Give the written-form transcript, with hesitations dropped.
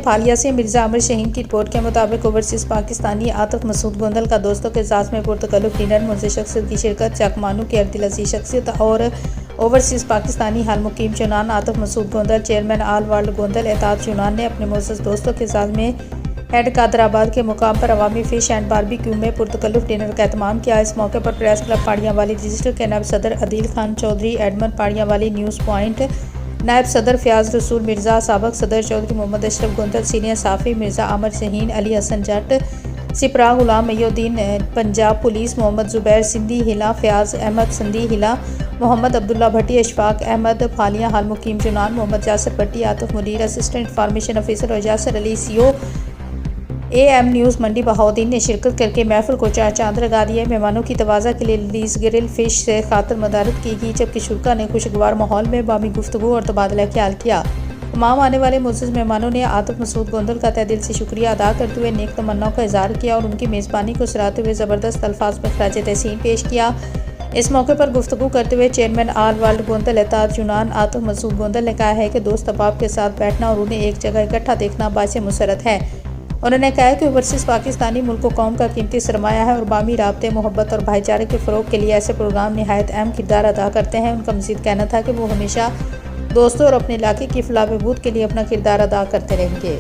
پھالیا سے مرزا عامر شہین کی رپورٹ کے مطابق اوورسیز پاکستانی عاطف مسعود گوندل کا دوستوں کے ساتھ میں پرتکلف ڈنر معزز شخصیت کی شرکت، چک مانو کی دلعزیز شخصیت اور اوورسیز پاکستانی حال مقیم Chanan Atif Masood Gondal, chairman all world Gondal اطاعت چنان نے اپنے معزز دوستوں کے ساتھ میں ہیڈ قادر آباد کے مقام پر عوامی فش اینڈ باربیکیو میں پرتکلف ڈنر کا اہتمام کیا۔ اس موقع پر پریس کلب پاڑیاں والی ڈیجیٹل کے نائب صدر عدیل خان چودھری، ایڈمن پاڑیاں والی نیوز پوائنٹ نائب صدر فیاض رسول مرزا، سابق صدر چودھری محمد اشرف گوندل، سینئر صحافی مرزا عامر شہین، علی حسن جٹ، سپرا غلام محی الدین، پنجاب پولیس محمد زبیر سندھی ہلا، فیاض احمد سندھی ہلا، محمد عبداللہ بھٹی، اشفاق احمد پھالیا حال مقیم Chanan, Muhammad Yasir Bhatti, Atif Munir assistant information officer اور Yasir Ali C O A M news Mandi Bahauddin نے شرکت کر کے محفل کو چار چاند لگا دیا۔ مہمانوں کی تواضع کے لیے لیز گرل فش سے خاطر مدارت کی گئی، جبکہ شرکاء نے خوشگوار ماحول میں باہمی گفتگو اور تبادلہ خیال کیا۔ تمام آنے والے معزز مہمانوں نے عاطف مسعود گوندل کا تہہ دل سے شکریہ ادا کرتے ہوئے نیک تمناؤں کا اظہار کیا اور ان کی میزبانی کو سراہتے ہوئے زبردست الفاظ میں خراج تحسین پیش کیا۔ اس موقع پر گفتگو کرتے ہوئے چیئرمین آل ورلڈ گوندل اطاعت چنان عاطف مسعود گوندل نے کہا ہے کہ دوست احباب کے ساتھ بیٹھنا اور انہیں ایک جگہ اکٹھا دیکھنا باعث مسرت ہے۔ انہوں نے کہا کہ اوورسیز پاکستانی ملک و قوم کا قیمتی سرمایہ ہے اور باہمی رابطے، محبت اور بھائی چارے کے فروغ کے لیے ایسے پروگرام نہایت اہم کردار ادا کرتے ہیں۔ ان کا مزید کہنا تھا کہ وہ ہمیشہ دوستوں اور اپنے علاقے کی فلاح و بہبود کے لیے اپنا کردار ادا کرتے رہیں گے۔